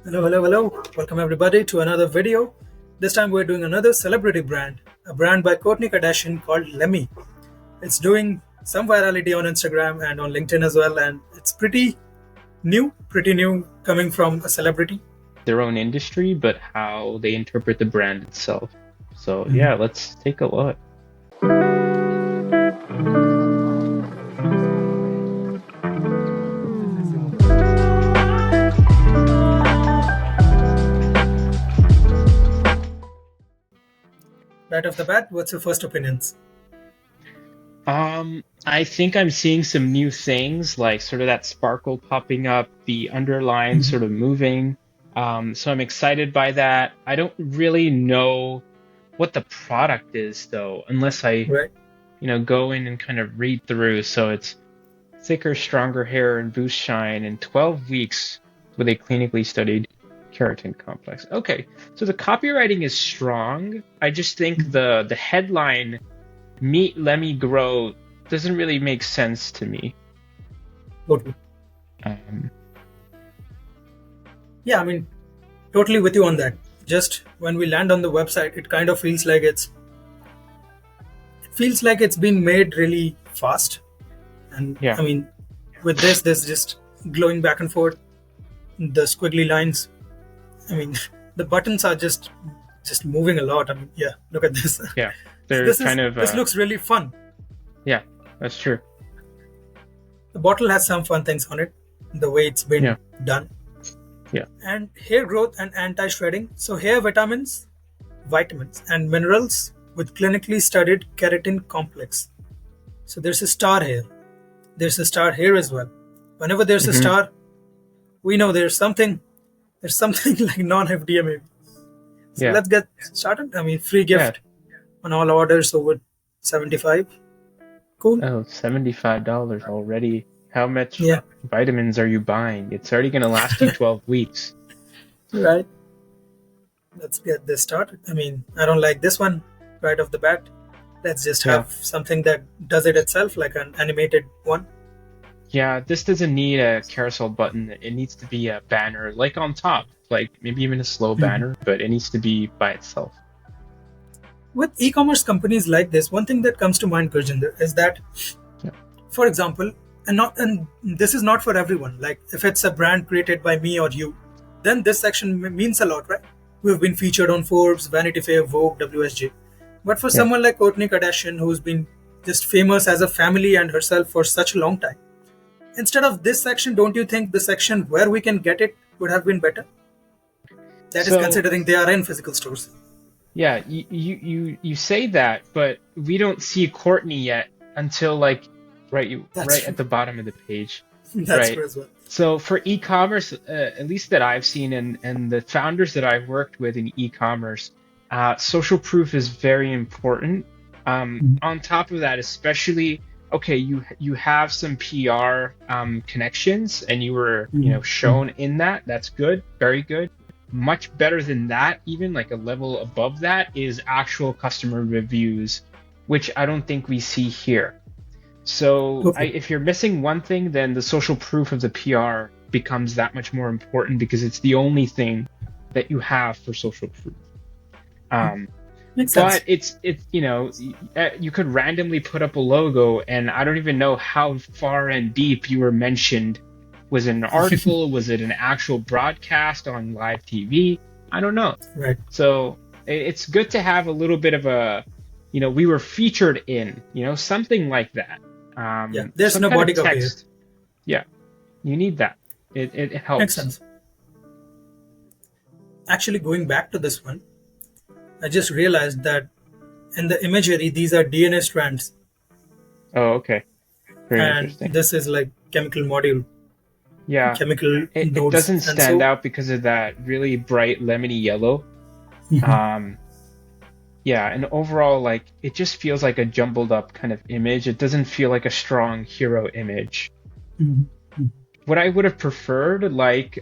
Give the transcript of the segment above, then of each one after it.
Hello, hello, hello. Welcome everybody to another video. This time we're doing another celebrity brand, a brand by Kourtney Kardashian called Lemme. It's doing some virality on Instagram and on LinkedIn as well, and it's pretty new coming from a celebrity. Their own industry, but how they interpret the brand itself. So Mhm. yeah, let's take a look. Right off the bat, what's your first opinions? I think I'm seeing some new things, like sort of that sparkle popping up, the underline Mhm. sort of moving. So I'm excited by that. I don't really know what the product is though, unless I, Right. go in and kind of read through. So it's thicker, stronger hair and boost shine in 12 weeks with a clinically studied keratin complex. Okay, so the copywriting is strong. I just think Mhm. the headline "Meet Lemmy Grow" doesn't really make sense to me. Totally. Um, Yeah, I mean, totally with you on that. Just when we land on the website, it kind of feels like it's been made really fast. And yeah, I mean, with this, there's just glowing back and forth, the squiggly lines. I mean, the buttons are just moving a lot. I mean, yeah, look at this. yeah, So they're kind of this looks really fun. yeah, that's true. The bottle has some fun things on it, the way it's been Yeah, done. yeah. And hair growth and anti-shredding. So hair vitamins and minerals with clinically studied keratin complex. So there's a star here. There's a star here as well. Whenever there's a Hmm. star, we know there's something like non-FDA maybe. So Yeah, let's get started. I mean, free yeah. gift on all orders over 75. Cool. Oh, $75 already. How much Yeah, vitamins are you buying? It's already gonna last you 12 weeks. right. Let's get this started. I mean, I don't like this one right off the bat. Let's just Yeah. have something that does it itself, like an animated one. Yeah, this doesn't need a carousel button. It needs to be a banner, like on top, like maybe even a slow Mhm. banner, but it needs to be by itself. With e-commerce companies like this, one thing that comes to mind, Gurjinder, is that, Yeah. for example, and this is not for everyone. Like if it's a brand created by me or you, then this section means a lot, right? We've been featured on Forbes, Vanity Fair, Vogue, WSJ. But for Yeah. someone like Kourtney Kardashian, who's been just famous as a family and herself for such a long time, instead of this section, don't you think the section where we can get it would have been better? That is So considering they are in physical stores. yeah, you say that, but we don't see Courtney yet until like That's right true. at the bottom of the page, That's right? true as well. So for e-commerce, at least that I've seen, and the founders that I've worked with in e-commerce, social proof is very important. On top of that, especially, okay, you have some PR connections, and you were shown in that. That's good, very good. Much better than that, even like a level above that, is actual customer reviews, which I don't think we see here. So Okay. if you're missing one thing, then the social proof of the PR becomes that much more important because it's the only thing that you have for social proof. Um, Makes but sense. it's you could randomly put up a logo, and I don't even know how far and deep you were mentioned. Was it an article? Was it an actual broadcast on live TV? I don't know. Right. So it's good to have a little bit of a, we were featured in, something like that. Yeah. There's Some no kind body of copy here. text. Yeah, you need that. It Makes helps. sense. Actually, going back to this one, I just realized that in the imagery, these are DNA strands, Oh, okay. Very and interesting. this is like chemical module, Yeah, chemical it nodes, doesn't and stand so out because of that really bright lemony yellow. Mhm. Um, yeah, and overall, like it just feels like a jumbled up kind of image. It doesn't feel like a strong hero image. Mhm. What I would have preferred, like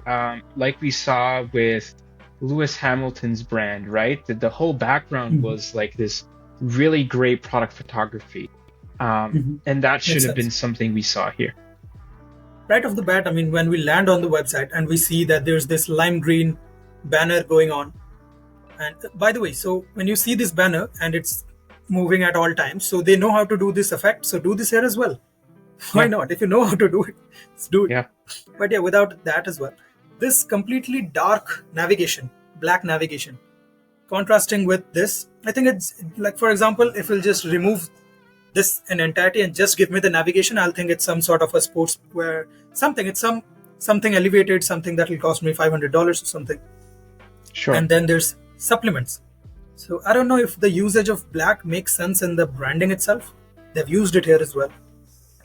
we saw with Lewis Hamilton's brand, right? That the whole background Mhm. was like this really great product photography, Mhm. and that should Makes have been sense. something we saw here. right off the bat, I mean, when we land on the website and we see that there's this lime green banner going on. And by the way, so when you see this banner and it's moving at all times, so they know how to do this effect. So do this here as well. Why Yeah. not? If you know how to do it, let's do it. Yeah. But yeah, without that as well. This completely dark navigation, black navigation, contrasting with this, I think it's like, for example, if we'll just remove this in entirety and just give me the navigation, I'll think it's some sort of a sportswear something. It's something elevated, something that will cost me $500 or something. Sure. And then there's supplements. So I don't know if the usage of black makes sense in the branding itself. They've used it here as well.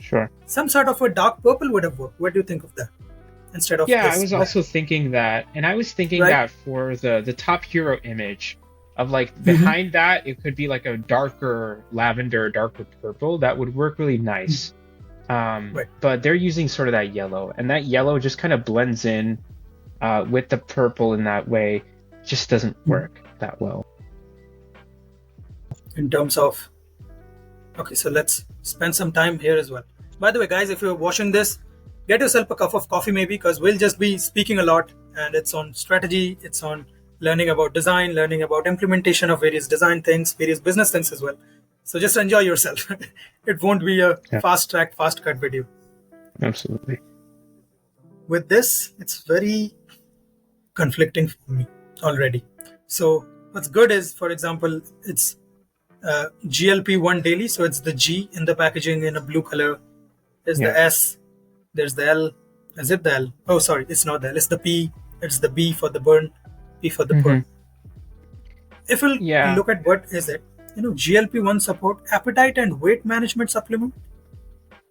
Sure. Some sort of a dark purple would have worked. What do you think of that? Instead of Yeah, this I was black? also thinking that, and I was thinking Right. that for the top hero image of like behind that, it could be like a darker lavender, darker purple. That would work really nice. Right. But they're using sort of that yellow, and that yellow just kind of blends in with the purple in that way. Just doesn't work that well. In terms of, okay, so let's spend some time here as well. By the way, guys, if you're watching this, get yourself a cup of coffee maybe, because we'll just be speaking a lot, and it's on strategy, it's on learning about design, learning about implementation of various design things, various business things as well. So just enjoy yourself. It won't be a Yeah. fast track, fast cut video. Absolutely. With this, it's very conflicting for me already. So what's good is, for example, it's GLP-1 daily, so it's the G in the packaging in a blue color. There's the S, there's the L. Is it the L? Oh, sorry, it's not the L. It's the P. It's the B for the burn, P for the burn. If we'll look at what is it, GLP-1 support appetite and weight management supplement.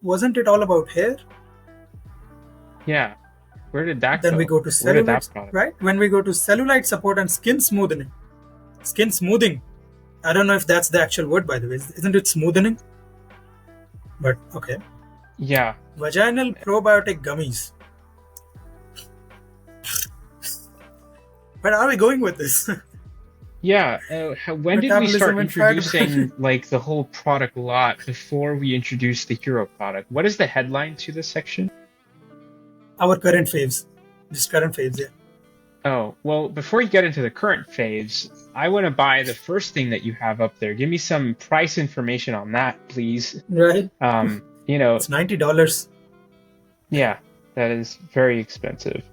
Wasn't it all about hair? Yeah. Where did that Then go? we go to cellulite, right? When we go to cellulite support and skin smoothing. Skin smoothing. I don't know if that's the actual word, by the way. Isn't it smoothing? But okay. Yeah. Vaginal probiotic gummies. Where are we going with this? Yeah. When did we start Metabolism and fat. introducing like the whole product lot before we introduced the hero product? What is the headline to this section? Our current faves. Just current faves, yeah. Oh, well, before you get into the current faves, I want to buy the first thing that you have up there. Give me some price information on that, please. Right. It's $90. Yeah, that is very expensive.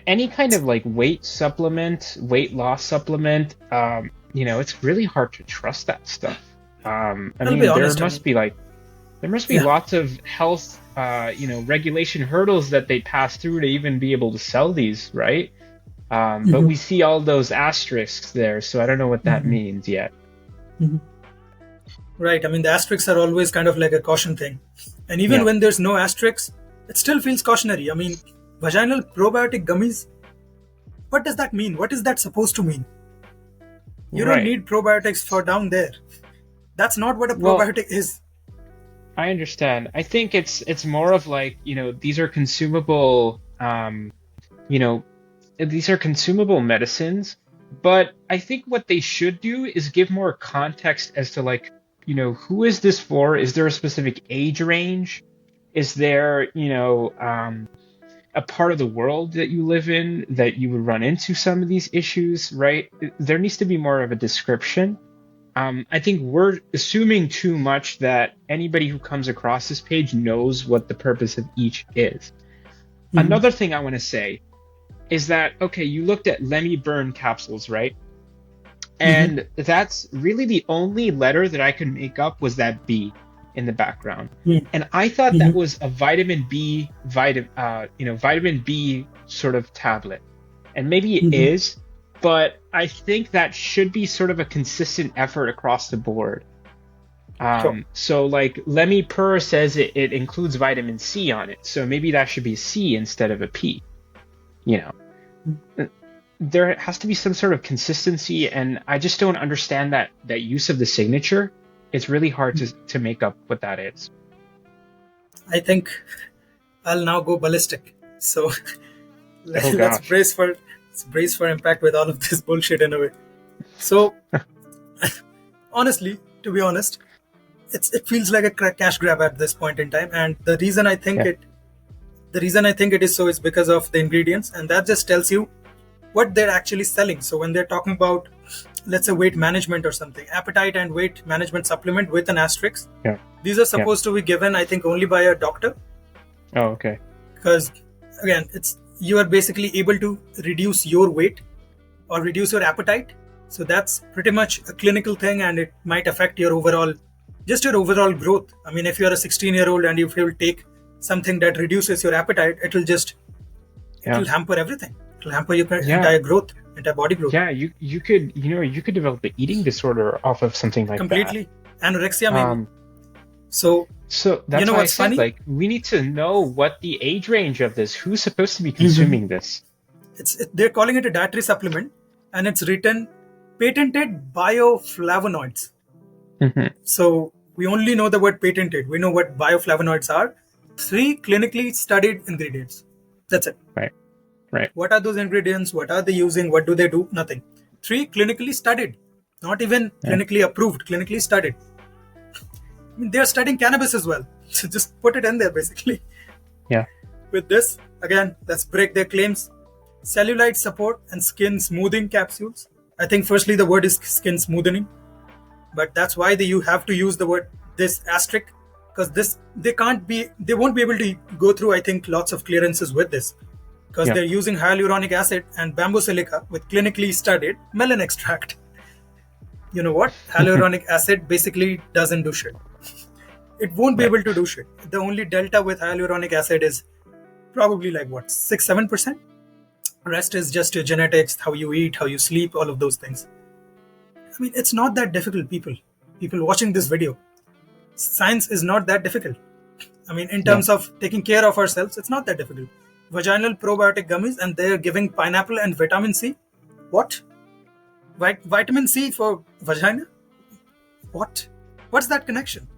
Any kind of like weight loss supplement, it's really hard to trust that stuff. There must be lots of health, regulation hurdles that they pass through to even be able to sell these, right? But we see all those asterisks there, so I don't know what that means yet. Right. I mean, the asterisks are always kind of like a caution thing. And even when there's no asterisks, it still feels cautionary. I mean, vaginal probiotic gummies, what does that mean? What is that supposed to mean? You don't need probiotics for down there. That's not what a probiotic is. I understand. I think it's more of like, these are consumable, these are consumable medicines, but I think what they should do is give more context as to like, who is this for? Is there a specific age range? Is there, a part of the world that you live in that you would run into some of these issues, right? There needs to be more of a description. I think we're assuming too much that anybody who comes across this page knows what the purpose of each is. Another thing I want to say is that, okay, you looked at Lemme burn capsules, right? And that's really the only letter that I could make up was that B in the background. And I thought that was a vitamin B sort of tablet. And maybe it is, but I think that should be sort of a consistent effort across the board. So like Lemme Per says it includes vitamin C on it. So maybe that should be a C instead of a P. There has to be some sort of consistency, and I just don't understand that use of the signature. It's really hard to make up what that is. I think I'll now go ballistic. So let's brace for impact with all of this bullshit in a way. So honestly, to be honest, it feels like a cash grab at this point in time. And the reason I think Yeah. it is so is because of the ingredients, and that just tells you what they're actually selling. So when they're talking about, let's say, weight management or something, appetite and weight management supplement with an asterisk, Yeah. these are supposed to be given, I think, only by a doctor. Oh, okay. Because again, you are basically able to reduce your weight or reduce your appetite. So that's pretty much a clinical thing, and it might affect your overall growth. I mean, if you're a 16-year-old and if you'll take something that reduces your appetite, it will hamper everything. It will hamper your entire growth, entire body growth. Yeah, you could develop an eating disorder off of something like completely. Anorexia, maybe. So that's why I said, funny? like, we need to know what the age range of this. Who's supposed to be consuming this? They're calling it a dietary supplement, and it's written patented bioflavonoids. So we only know the word patented. We know what bioflavonoids are. 3 clinically studied ingredients. That's it. Right. What are those ingredients? What are they using? What do they do? Nothing. 3 clinically studied. Not even clinically approved. Clinically studied. I mean, they're studying cannabis as well. So just put it in there, basically. Yeah. With this, again, let's break their claims. Cellulite support and skin smoothing capsules. I think firstly the word is skin smoothing, but that's why you have to use the word this asterisk, because they won't be able to go through, I think, lots of clearances with this, because they're using hyaluronic acid and bamboo silica with clinically studied melon extract. You know what? Hyaluronic acid basically doesn't do shit. It won't be able to do shit. The only delta with hyaluronic acid is probably like what, 6-7%? Rest is just your genetics, how you eat, how you sleep, all of those things. I mean, it's not that difficult, people watching this video. Science is not that difficult. I mean, in terms of taking care of ourselves, it's not that difficult. Vaginal probiotic gummies, and they're giving pineapple and vitamin C. What? Vitamin C for vagina? What? What's that connection?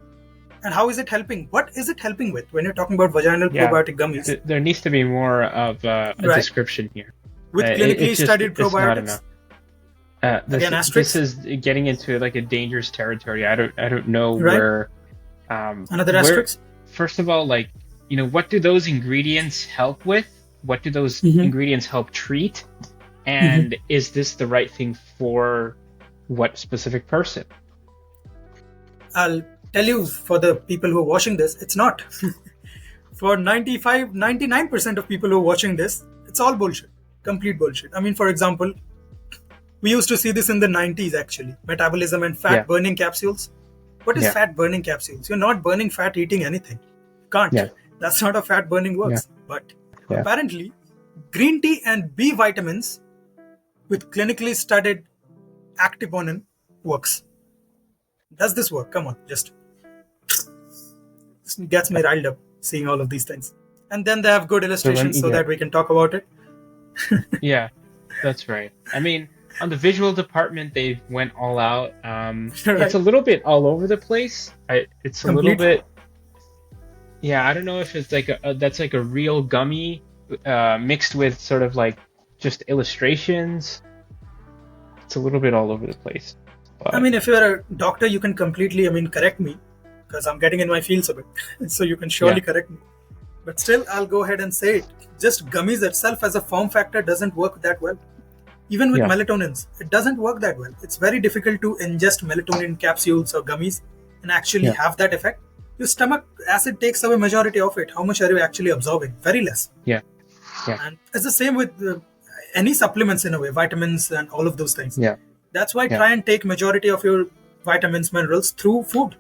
And how is it helping? What is it helping with when you're talking about vaginal probiotic gummies? There needs to be more of a description here. With clinically studied probiotics. This is getting into like a dangerous territory. I don't know where. Another asterisk. First of all, like, what do those ingredients help with? What do those ingredients help treat? And is this the right thing for what specific person? I'll tell you, for the people who are watching this, it's not. For 99% of people who are watching this, it's all bullshit. Complete bullshit. I mean, for example, we used to see this in the 90s, actually. Metabolism and fat burning capsules. What is fat burning capsules? You're not burning fat eating anything. You can't. That's not how fat burning works. But apparently, green tea and B vitamins with clinically studied actibonin works. Does this work? Come on, just gets me riled up seeing all of these things. And then they have good illustrations so that we can talk about it. Yeah, that's right. I mean, on the visual department, they went all out. It's a little bit all over the place. It's a little bit. Yeah, I don't know if it's like that's like a real gummy mixed with sort of like just illustrations. It's a little bit all over the place. But I mean, if you're a doctor, you can completely, correct me, because I'm getting in my fields a bit. So you can surely correct me. But still, I'll go ahead and say it. Just gummies itself as a form factor doesn't work that well. Even with melatonins, it doesn't work that well. It's very difficult to ingest melatonin capsules or gummies and actually have that effect. Your stomach acid takes away majority of it. How much are you actually absorbing? Very less. Yeah. And it's the same with any supplements in a way, vitamins and all of those things. Yeah. That's why try and take majority of your vitamins, minerals through food.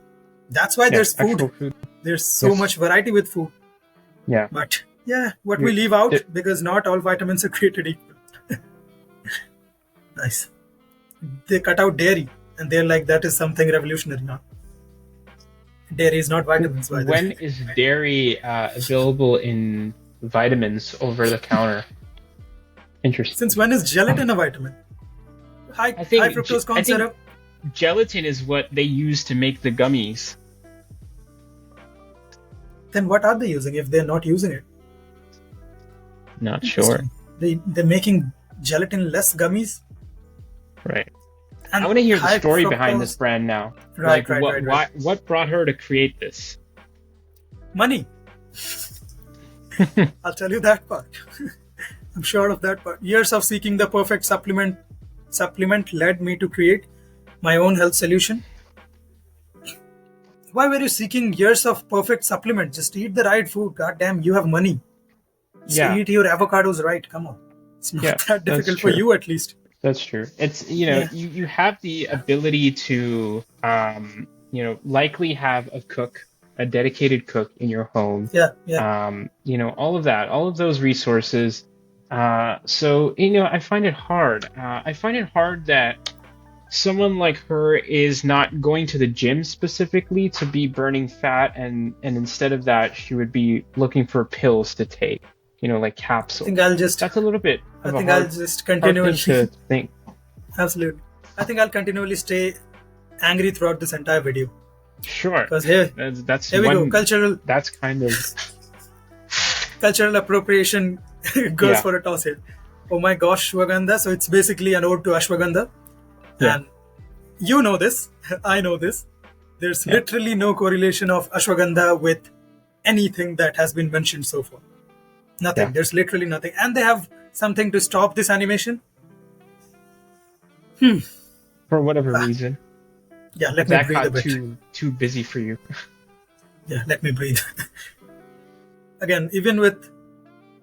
That's why there's food. There's so much variety with food. Yeah. But what we leave out, because not all vitamins are created equal. Nice. They cut out dairy and they're like, that is something revolutionary now. Dairy is not vitamins. When is dairy available in vitamins over the counter? Interesting. Since when is gelatin a vitamin? High fructose corn syrup. Gelatin is what they use to make the gummies. Then what are they using if they're not using it? Not sure. They're making gelatin-less gummies. Right. I And want to hear the high story behind this fructose. brand now. Right, Like, right, right, right. what brought her to create this? Money. I'll tell you that part. I'm sure of that part. Years of seeking the perfect supplement led me to create my own health solution. Why were you seeking years of perfect supplement? Just eat the right food. God damn, you have money. Just Yeah, eat your avocados right. Come on. It's not yeah, that that's difficult for true. you, at least. That's true. It's, Yeah, you have the ability to, likely have a cook, a dedicated cook in your home. yeah, yeah. All of that, all of those resources. So, I find it hard. I find it hard that someone like her is not going to the gym specifically to be burning fat, and instead of that, she would be looking for pills to take, like I think capsules. I'll just, That's a little bit I of a think I'll hard just hard thing continually, to think. absolutely. I think I'll continually stay angry throughout this entire video Sure. because here, That's here we go. one. That's kind of, Cultural appropriation goes yeah, for a toss here. Oh my gosh, Ashwagandha. So it's basically an ode to Ashwagandha. yeah, And you know this, I know this. There's yeah, literally no correlation of Ashwagandha with anything that has been mentioned so far. yeah. Nothing. There's literally nothing. And they have something to stop this animation. For whatever reason, Yeah, let me that breathe a got bit. too busy for you. Yeah, let me breathe. Again, even with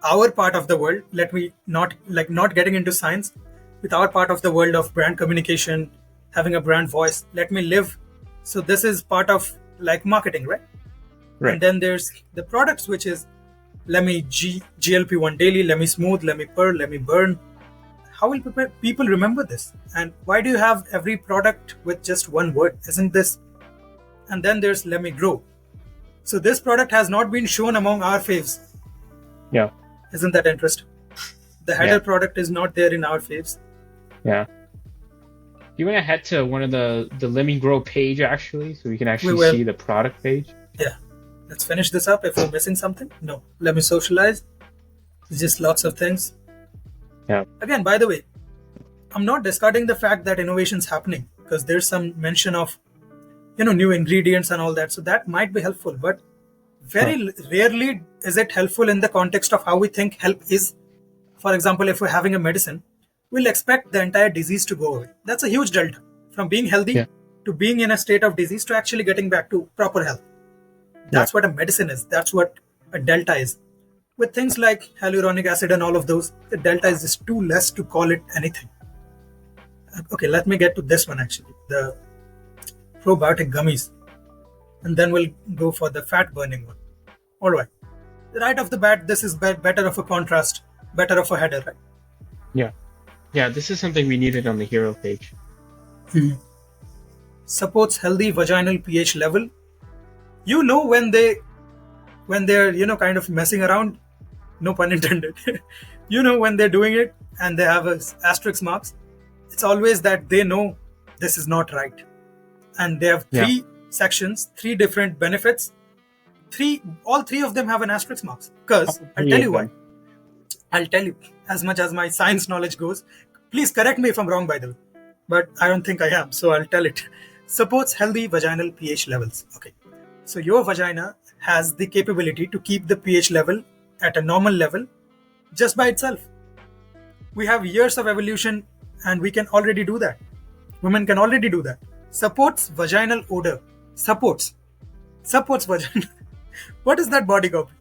our part of the world, let me not getting into science, with our part of the world of brand communication, having a brand voice, let me live. So this is part of like marketing, right? And Right. then there's the products, which is Lemme GLP-1 daily, Lemme smooth, Lemme pearl, Lemme burn. How will people remember this? And why do you have every product with just one word? Isn't this? And then there's Lemme grow. So this product has not been shown among our faves. Yeah. Isn't that interesting? The header Yeah. product is not there in our faves. Yeah. You want to head to one of the Lemme Grow page actually, so we can We actually will. see the product page. Yeah. Let's finish this up. If we're missing something, no. Let me socialize. It's just lots of things. Yeah. Again, by the way, I'm not discarding the fact that innovation's happening because there's some mention of new ingredients and all that. So that might be helpful, but very rarely is it helpful in the context of how we think help is. For example, if we're having a medicine, we'll expect the entire disease to go away. That's a huge delta from being healthy Yeah. to being in a state of disease to actually getting back to proper health. Yeah. That's what a medicine is. That's what a delta is. With things like hyaluronic acid and all of those, the delta is just too less to call it anything. Okay, let me get to this one actually. The probiotic gummies. And then we'll go for the fat burning one. All right. Right off the bat, this is better of a contrast, better of a header, right? Yeah. Yeah. This is something we needed on the hero page. Supports healthy vaginal pH level. You know when they're kind of messing around, no pun intended. When they're doing it and they have a asterisk marks, it's always that they know this is not right. And they have Yeah. three sections, three different benefits. All three of them have an asterisk marks. Because I'll Three tell of you what, them. I'll tell you, as much as my science knowledge goes, please correct me if I'm wrong, by the way, but I don't think I am, so I'll tell it. Supports healthy vaginal pH levels. Okay. So your vagina has the capability to keep the pH level at a normal level just by itself. We have years of evolution and we can already do that. Women can already do that. Supports vaginal odor. Supports vagina. What is that body copy?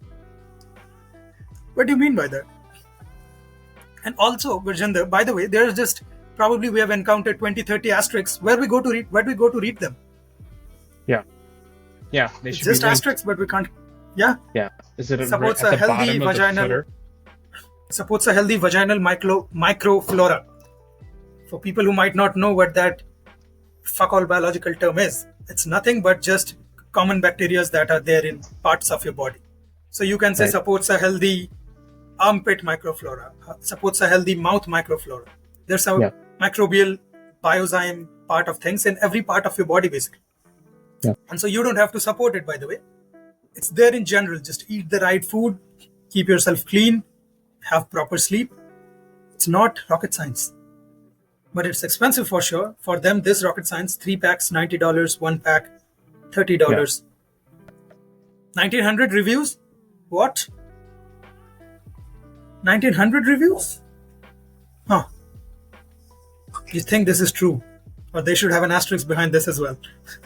What do you mean by that? And also, Gurjinder, by the way, there's just probably we have encountered 20, 30 asterisks where we go to read them. Yeah. Yeah. They It's should be just linked. asterisks, but we can't. Yeah, Yeah. Is it supports at a the healthy bottom of the vaginal footer? supports a healthy vaginal microflora. For people who might not know what that fuck all biological term is, it's nothing but just common bacteria that are there in parts of your body. So you can say Right. supports a healthy armpit microflora, supports a healthy mouth microflora. There's a Yeah. microbial biozyme part of things in every part of your body basically. Yeah. And so you don't have to support it, by the way. It's there in general. Just eat the right food, keep yourself clean, have proper sleep. It's not rocket science. but it's expensive for sure. For them, this rocket science, 3 packs, $90, 1 pack, Yeah. $30. 1900 reviews? What? 1900 reviews? Huh. You think this is true? Or they should have an asterisk behind this as well.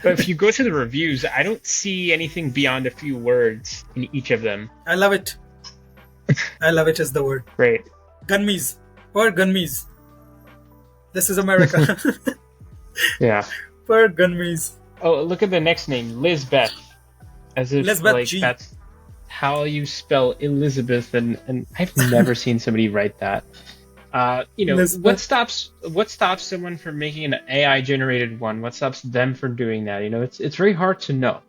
But if you go to the reviews, I don't see anything beyond a few words in each of them. I love it. I love it is the word. Great. Gummies. Per gummies. This is America. Yeah. Per gummies. Oh, look at the next name, Lizbeth. As if Lisbeth like G. that's how you spell Elizabeth, and I've never seen somebody write that. Lisbeth. What stops someone from making an AI generated one? What stops them from doing that? It's very hard to know.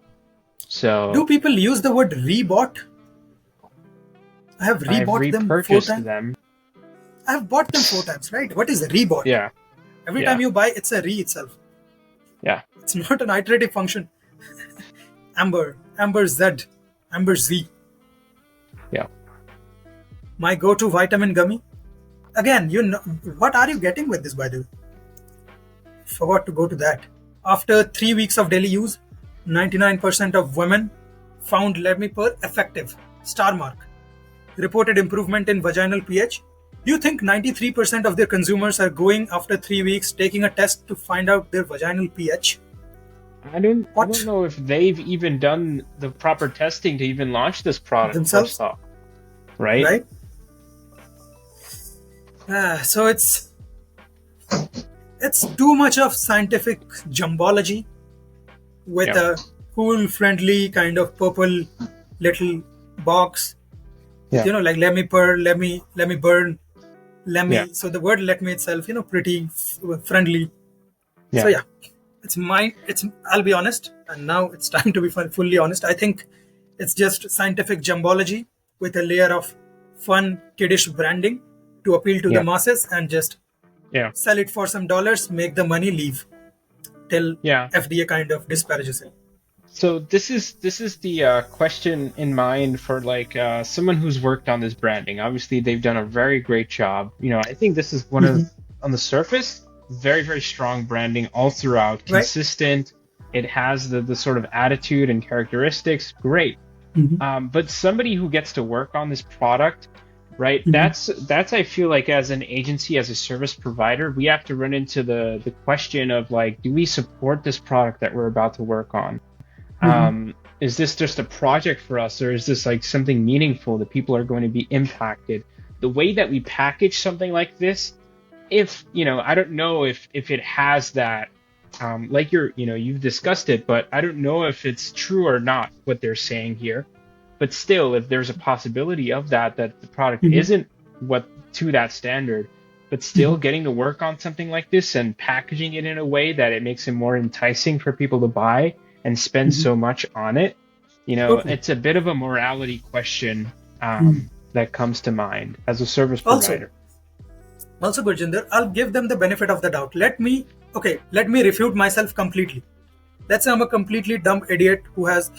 So Do people use the word rebought? I have I've rebought them 4 repurchased times. them. I have bought them 4 times, right? What is rebought? Yeah. Every Yeah. time you buy, it's a re itself. Yeah. It's not an iterative function. Amber Z, Amber Z. Yeah. My go-to vitamin gummy. Again, what are you getting with this, by the way? Forgot to go to that. After 3 weeks of daily use, 99% of women found Lemme effective. Star mark. Reported improvement in vaginal pH. Do you think 93% of their consumers are going after 3 weeks taking a test to find out their vaginal pH? I don't What? know if they've even done the proper testing to even launch this product Themselves? first off. Right? Right? So it's too much of scientific jumbology with Yeah. a cool, friendly kind of purple little box. Yeah. Like let me burn, Lemme. Yeah. So the word let me itself, pretty friendly. Yeah. So yeah, I'll be honest, and now it's time to be fully honest. I think it's just scientific jumbology with a layer of fun, kiddish branding to appeal to Yeah. the masses and just Yeah. sell it for some dollars, make the money, leave till Yeah. FDA kind of disparages it. So this is the question in mind for like someone who's worked on this branding. Obviously, they've done a very great job. I think this is one of on the surface very, very strong branding all throughout, Right. consistent. It has the sort of attitude and characteristics. Great. But somebody who gets to work on this product, right? That's I feel like as an agency, as a service provider, we have to run into the question of like, do we support this product that we're about to work on? Is this just a project for us, or is this like something meaningful that people are going to be impacted? The way that we package something like this, if I don't know if it has that, like you've discussed it, but I don't know if it's true or not what they're saying here. But still, if there's a possibility of that the product isn't what to that standard, but still getting to work on something like this and packaging it in a way that it makes it more enticing for people to buy and spend so much on it, Totally. it's a bit of a morality question that comes to mind as a service provider. Also, Gurjinder, I'll give them the benefit of the doubt. Let me refute myself completely. Let's say I'm a completely dumb idiot who has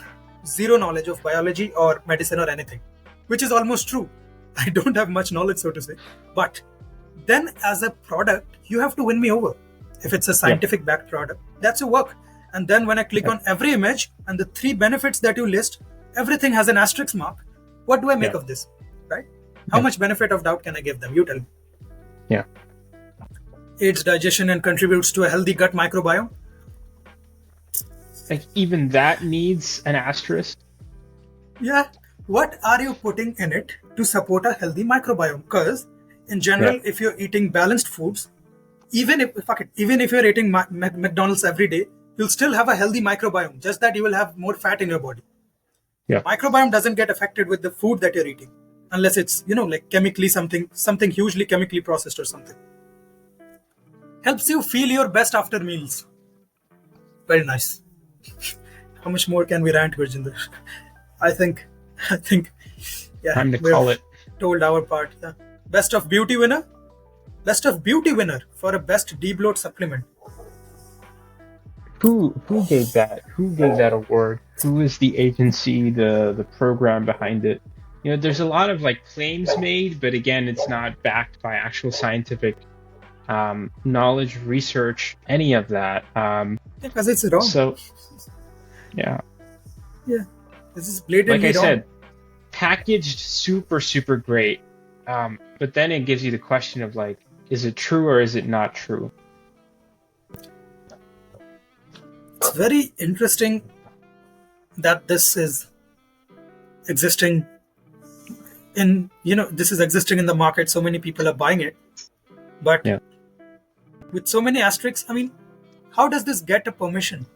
zero knowledge of biology or medicine or anything, which is almost true. I don't have much knowledge, so to say. But then as a product, you have to win me over. If it's a scientific backed product, that's your work. And then when I click on every image and the 3 benefits that you list, everything has an asterisk mark. What do I make of this? Right? How much benefit of doubt can I give them? You tell me. Yeah. Aids digestion and contributes to a healthy gut microbiome. Like even that needs an asterisk. Yeah. What are you putting in it to support a healthy microbiome? Because in general, if you're eating balanced foods, even if you're eating McDonald's every day, you'll still have a healthy microbiome. Just that you will have more fat in your body. Yeah. Microbiome doesn't get affected with the food that you're eating, unless it's like chemically something hugely chemically processed or something. Helps you feel your best after meals. Very nice. How much more can we rant, Gurjinder? I think, yeah. Time to we've call it. Told our part. Yeah. Best of beauty winner for a best debloat supplement. Who gave that? Who gave that award? Who is the agency, the program behind it? There's a lot of like claims made, but again, it's not backed by actual scientific knowledge, research, any of that. Because it's wrong. So, yeah. Yeah. This is Like blatantly I wrong. said, packaged super, super great. But then it gives you the question of like, is it true or is it not true? It's very interesting that this is existing this is existing in the market. So many people are buying it. But Yeah. with so many asterisks, I mean, how does this get a permission?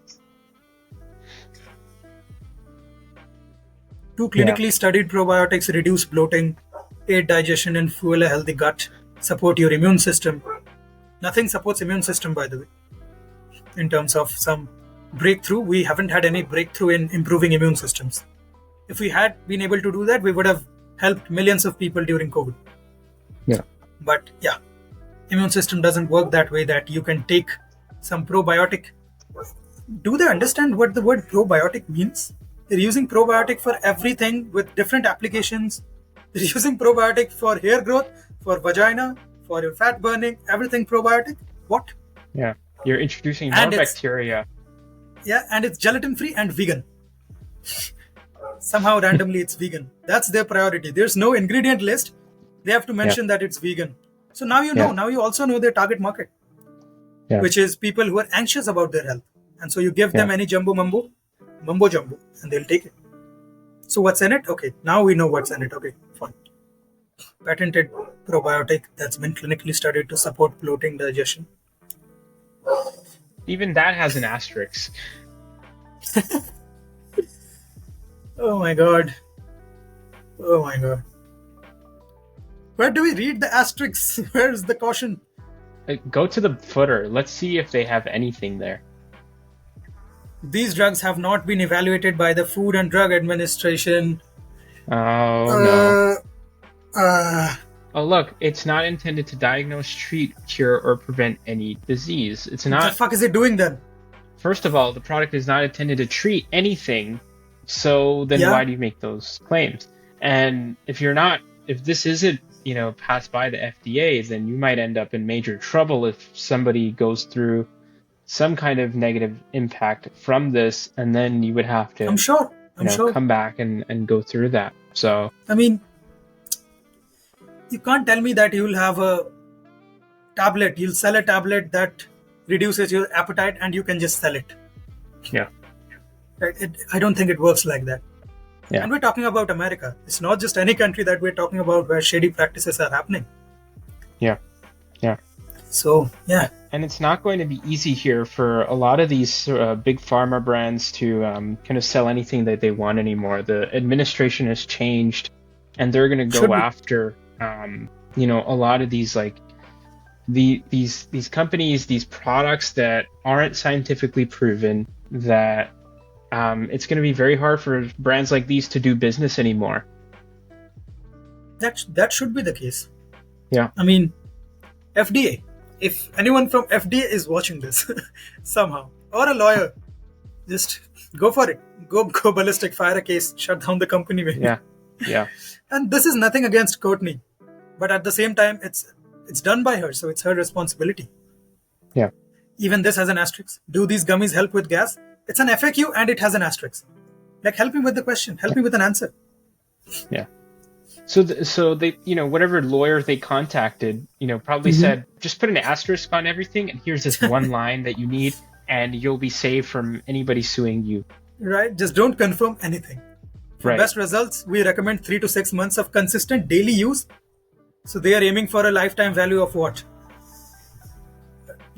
Two clinically studied probiotics reduce bloating, aid digestion, and fuel a healthy gut, support your immune system. Nothing supports immune system, by the way. In terms of some breakthrough, we haven't had any breakthrough in improving immune systems. If we had been able to do that, we would have helped millions of people during COVID. Yeah. But yeah, immune system doesn't work that way, that you can take some probiotic. Do they understand what the word probiotic means? They're using probiotic for everything with different applications. They're using probiotic for hair growth, for vagina, for your fat burning, everything probiotic. What? Yeah. You're introducing more And it's- bacteria. Yeah, and it's gelatin free and vegan. Somehow randomly it's vegan. That's their priority. There's no ingredient list. They have to mention that it's vegan. So now you know, now you also know their target market, which is people who are anxious about their health. And so you give them any mumbo jumbo, and they'll take it. So what's in it? Okay, now we know what's in it. Okay, fine. Patented probiotic that's been clinically studied to support bloating, digestion. Even that has an asterisk. Oh my god. Oh my god. Where do we read the asterisks? Where's the caution? Go to the footer. Let's see if they have anything there. These drugs have not been evaluated by the Food and Drug Administration. Oh, no. Oh, look, it's not intended to diagnose, treat, cure, or prevent any disease. It's not. What the fuck is it doing then? First of all, the product is not intended to treat anything. So then why do you make those claims? And if this isn't, passed by the FDA, then you might end up in major trouble if somebody goes through some kind of negative impact from this, and then you would have to I'm sure come back and go through that. So I mean, you can't tell me that you'll have a tablet, you'll sell a tablet that reduces your appetite and you can just sell it. Yeah. Right? I don't think it works like that. Yeah. And we're talking about America. It's not just any country that we're talking about where shady practices are happening. Yeah. Yeah. So, yeah. And it's not going to be easy here for a lot of these big pharma brands to kind of sell anything that they want anymore. The administration has changed, and they're going to go after, a lot of these these companies, these products that aren't scientifically proven. That it's going to be very hard for brands like these to do business anymore. That should be the case. Yeah. I mean, FDA. If anyone from FDA is watching this somehow, or a lawyer, just go for it. Go ballistic, fire a case, shut down the company. Maybe. Yeah. Yeah. And this is nothing against Kourtney, but at the same time, it's done by her, so it's her responsibility. Yeah. Even this has an asterisk. Do these gummies help with gas? It's an FAQ and it has an asterisk. Like, help me with the question. Help me with an answer. Yeah. So they, whatever lawyer they contacted, probably said, just put an asterisk on everything, and here's this one line that you need, and you'll be saved from anybody suing you. Right. Just don't confirm anything. For best results, we recommend 3 to 6 months of consistent daily use. So they are aiming for a lifetime value of what?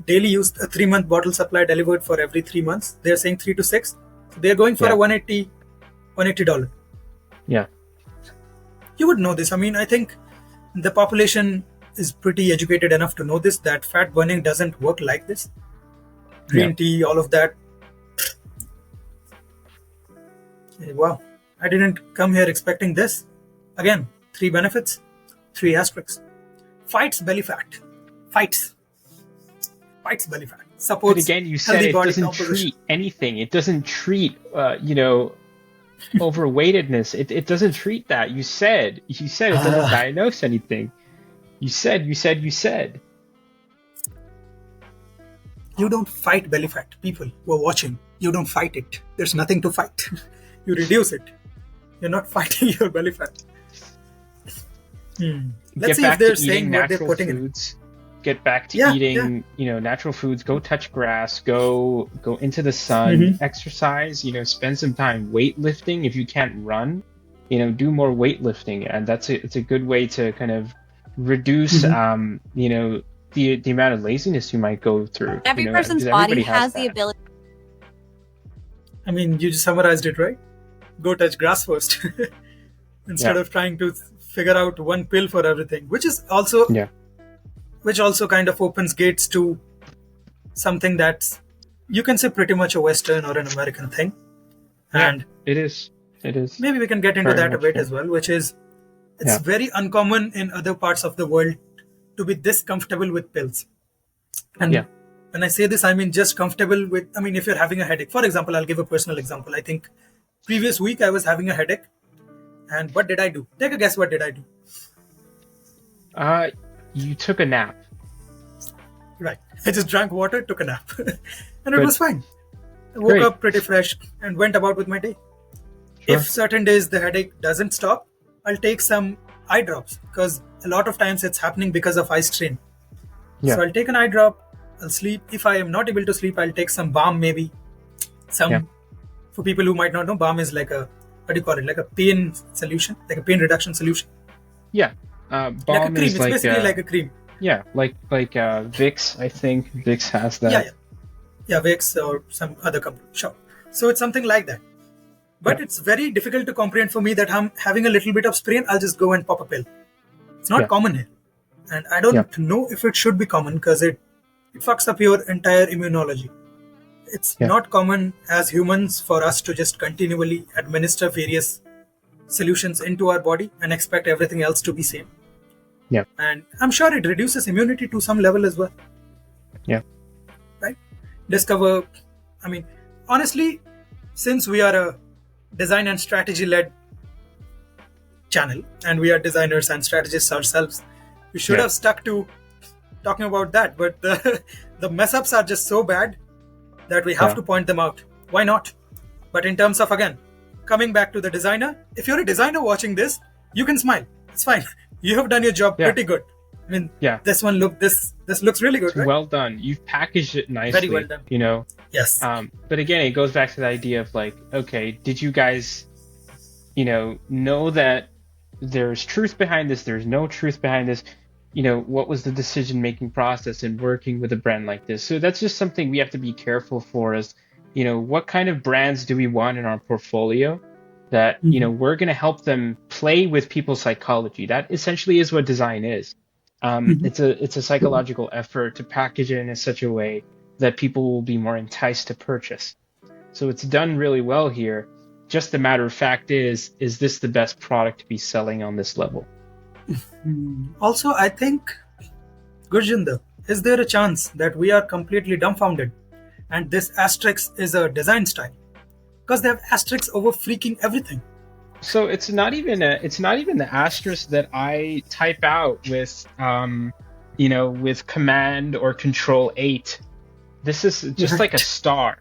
Daily use, a 3-month bottle supply delivered for every 3 months. They're saying 3 to 6. So they're going for a $180. Yeah. You would know this. I mean, I think the population is pretty educated enough to know this, that fat burning doesn't work like this. Green tea, all of that. Wow. I didn't come here expecting this. Again, 3 benefits, 3 asterisks. Fights belly fat. Fights belly fat. Supports. But again, you said it doesn't treat anything. It doesn't treat, overweightedness. It doesn't treat that. You said it doesn't diagnose anything. You said. you don't fight belly fat. People who are watching, you don't fight it. There's nothing to fight. You reduce it. You're not fighting your belly fat. Let's Get see if back they're to saying eating what they're natural putting in. foods. Get back to Yeah, eating, natural foods. Go touch grass. Go into the sun. Exercise. Spend some time weightlifting if you can't run. Do more weightlifting, and it's a good way to kind of reduce, the amount of laziness you might go through. Every person's because body everybody has that. the ability. I mean, you just summarized it, right? Go touch grass first instead of trying to figure out one pill for everything, which also kind of opens gates to something that's, you can say, pretty much a Western or an American thing. And it is. Maybe we can get into Very that a much bit so. as well, which is, it's very uncommon in other parts of the world to be this comfortable with pills. And when I say this, I mean just comfortable with, if you're having a headache. For example, I'll give a personal example. I think previous week I was having a headache. And what did I do? Take a guess, what did I do? You took a nap. Right. I just drank water, took a nap. And it Good. was fine. I woke up pretty fresh and went about with my day. Sure. If certain days the headache doesn't stop, I'll take some eye drops, because a lot of times it's happening because of eye strain. So I'll take an eye drop, I'll sleep. If I am not able to sleep, I'll take some balm maybe. For people who might not know, balm is like a, what do you call it? Like a pain solution, like a pain reduction solution. Yeah. Balm Balm like a cream. is It's like basically like a cream. Yeah, like Vicks. I think Vicks has that. Yeah, Vicks or some other company. Sure. So it's something like that. But it's very difficult to comprehend for me that I'm having a little bit of sprain, I'll just go and pop a pill. It's not common here. And I don't know if it should be common, because it fucks up your entire immunology. It's not common as humans for us to just continually administer various solutions into our body and expect everything else to be same. Yeah. And I'm sure it reduces immunity to some level as well. Yeah. Right? Honestly, since we are a design and strategy led channel, and we are designers and strategists ourselves, we should have stuck to talking about that. But the mess ups are just so bad that we have to point them out. Why not? But in terms of, again, coming back to the designer, if you're a designer watching this, you can smile. It's fine. You have done your job pretty good. This looks really good, right? Well done. You've packaged it nicely. Very well done. Yes. But again, it goes back to the idea of like, okay, did you guys, know that there's truth behind this? There's no truth behind this. What was the decision-making process in working with a brand like this? So that's just something we have to be careful for, is, what kind of brands do we want in our portfolio that, we're going to help them play with people's psychology. That essentially is what design is. It's a psychological effort to package it in such a way that people will be more enticed to purchase. So it's done really well here. Just the matter of fact is this the best product to be selling on this level? Also, I think, Gurjinder, is there a chance that we are completely dumbfounded and this asterisk is a design style? Because they have asterisks over freaking everything. So it's not even the asterisk that I type out with with Command or Control 8. This is just like a star.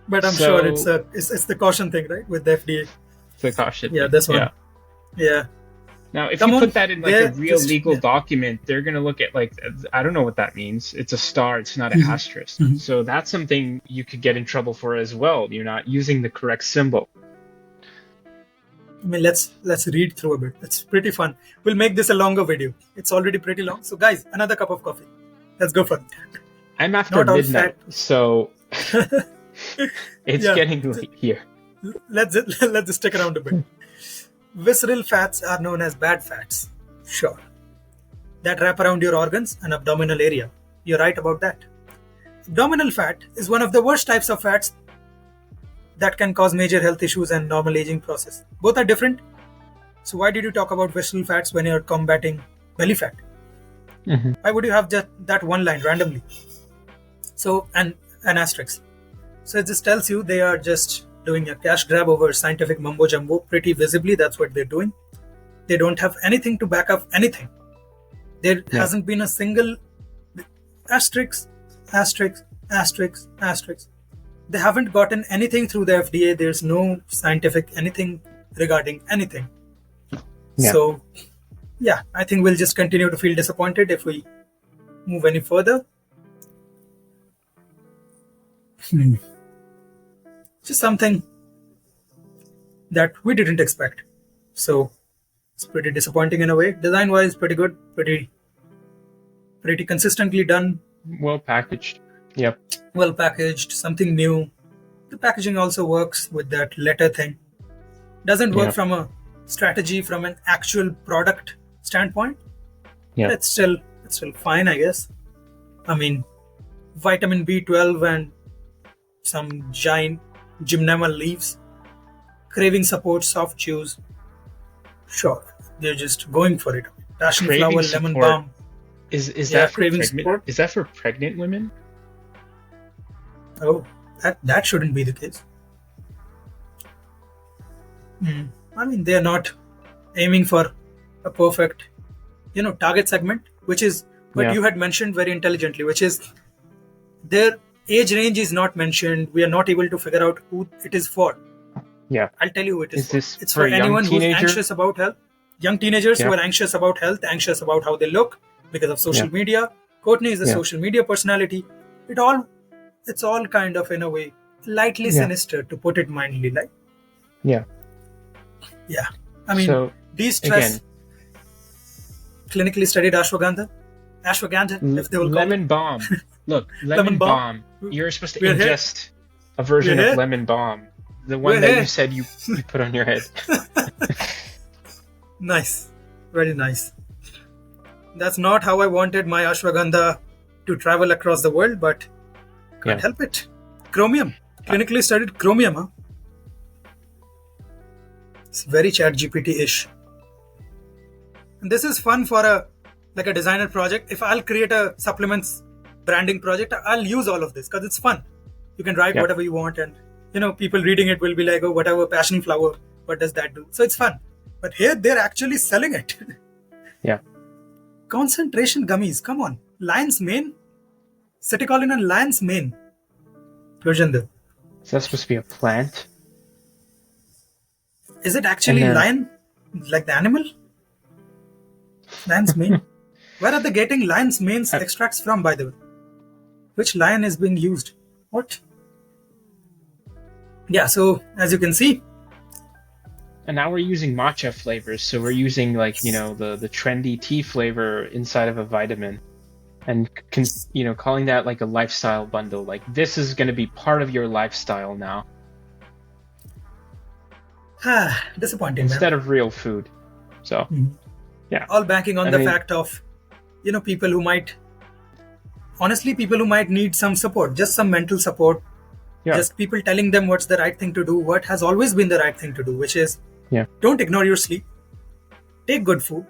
But I'm sure it's the caution thing, right? With the FDA. The caution. Yeah, this one. Yeah. Now, if you put that in like a real legal document, they're going to look at like, I don't know what that means. It's a star. It's not an asterisk. So that's something you could get in trouble for as well. You're not using the correct symbol. Let's read through a bit. It's pretty fun. We'll make this a longer video. It's already pretty long. So guys, another cup of coffee. Let's go for it. I'm after midnight, so it's getting late here. Let's just stick around a bit. Visceral fats are known as bad fats. Sure. That wrap around your organs and abdominal area. You're right about that. Abdominal fat is one of the worst types of fats that can cause major health issues and normal aging process. Both are different. So why did you talk about visceral fats when you're combating belly fat? Why would you have just that one line randomly? So, an asterisk. So it just tells you they are just doing a cash grab over scientific mumbo jumbo pretty visibly. That's what they're doing. They don't have anything to back up anything. There hasn't been a single asterisk asterisk, asterisk, asterisk. They haven't gotten anything through the FDA. There's no scientific anything regarding anything. Yeah. So, yeah, I think we'll just continue to feel disappointed if we move any further. Just something that we didn't expect. So, it's pretty disappointing in a way. Design-wise, pretty good, pretty consistently done, Well packaged. Yep. well packaged, something new. The packaging also works with that letter thing. Doesn't work Yeah. from a strategy, from an actual product standpoint. Yeah. It's still fine, I guess. I mean, vitamin B12 and some giant gymnema leaves, craving support, soft chews. Sure, they're just going for it. Passion Craving flower, support. lemon balm. Is Yeah, that for craving pregnant? support. Is that for pregnant women? Oh, that shouldn't be the case. I mean, they're not aiming for a perfect, target segment, which is what Yeah. you had mentioned very intelligently, which is their age range is not mentioned. We are not able to figure out who it is for. Yeah. I'll tell you who it is Is for. this It's for for a young anyone who's teenager? anxious about health. Young teenagers who Yeah. are anxious about health, anxious about how they look because of social Yeah. media. Kourtney is a Yeah. social media personality. It's all kind of in a way lightly Yeah. sinister, to put it mildly. Like, Yeah. yeah, I mean, So de-stress. again, Clinically studied ashwagandha, if they will call it. lemon balm. Look, lemon balm. balm. You're supposed to We're here. ingest a version We're of here. lemon balm, the one We're that here. you said you put on your head. Nice, very nice. That's not how I wanted my ashwagandha to travel across the world, but can't Yeah. help it. Chromium, clinically studied chromium, huh? It's very chat GPT-ish. And this is fun for a designer project. If I'll create a supplements branding project, I'll use all of this because it's fun. You can write Yeah. whatever you want, and people reading it will be like, oh, whatever, passion flower, what does that do? So it's fun. But here they're actually selling it. Yeah. Concentration gummies, come on. Lion's mane? Citicoline and lion's mane. Gurjinder. Is that supposed to be a plant? Is it actually And then- lion? Like the animal? Lion's mane? Where are they getting lion's mane extracts from, by the way? Which lion is being used? What? Yeah, so as you can see, And now we're using matcha flavors, so we're using the trendy tea flavor inside of a vitamin, and calling that like a lifestyle bundle. Like this is going to be part of your lifestyle now disappointing, man. instead of real food. So yeah, All banking on I the mean- fact of, people who might need some support, just some mental support. yeah, Just people telling them what's the right thing to do, what has always been the right thing to do, which is yeah, don't ignore your sleep, take good food,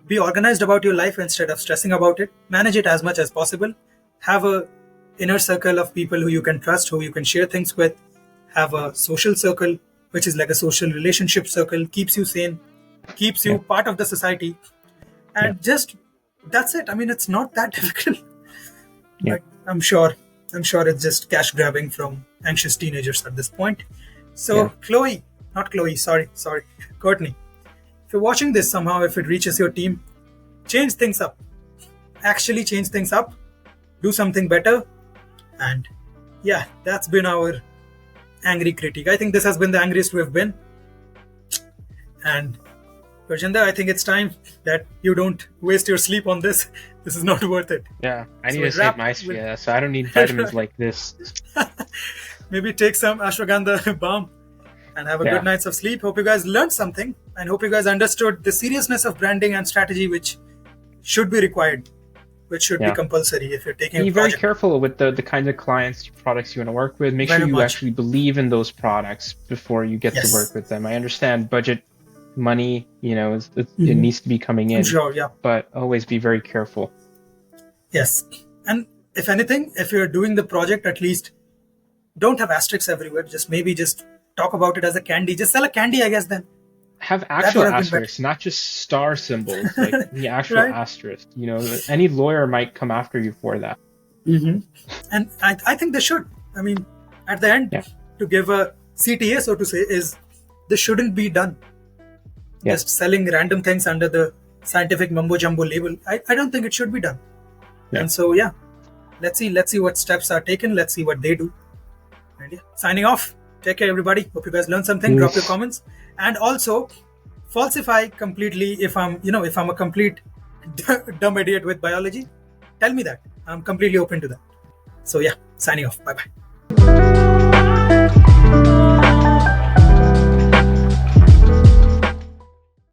be organized about your life instead of stressing about it, manage it as much as possible, have a inner circle of people who you can trust, who you can share things with, have a social circle, which is like a social relationship circle, keeps you sane, keeps you Yeah. part of the society, and just that's it. I mean, it's not that difficult. Yeah. But I'm sure it's just cash grabbing from anxious teenagers at this point. So Yeah. Kourtney, if you're watching this somehow, if it reaches your team, change things up. Actually change things up. Do something better. And yeah, that's been our angry critique. I think this has been the angriest we've been. And Gurjinder, I think it's time that you don't waste your sleep on this. This is not worth it. yeah. I So need to we'll save wrap my with- SPF, so I don't need vitamins like this. Maybe take some ashwagandha balm and have a Yeah. good night's of sleep. Hope you guys learned something and hope you guys understood the seriousness of branding and strategy, which should be required, which should be Yeah. compulsory if you're taking Be a very project. careful with the kinds of clients, products you want to work with. Make Very sure you much. actually believe in those products before you get Yes. to work with them. I understand budget money, it needs to be coming in, Sure, yeah. but always be very careful. Yes. And if anything, if you're doing the project, at least don't have asterisks everywhere. Just talk about it as a candy. Just sell a candy, I guess, then. Have actual would have been asterisks, not just star symbols, like the actual Right. asterisk. Any lawyer might come after you for that. Hmm. And I think they should. I mean, at the end, Yeah. to give a CTA, so to say, is this shouldn't be done. Yeah. Just selling random things under the scientific mumbo jumbo label. I don't think it should be done. Yeah. And so, yeah, let's see what steps are taken. Let's see what they do. And yeah, signing off. Take care, everybody. Hope you guys learned something. Drop your Peace. comments, and also falsify completely if I'm a complete dumb idiot with biology. Tell me that. I'm completely open to that. So yeah, signing off. Bye bye.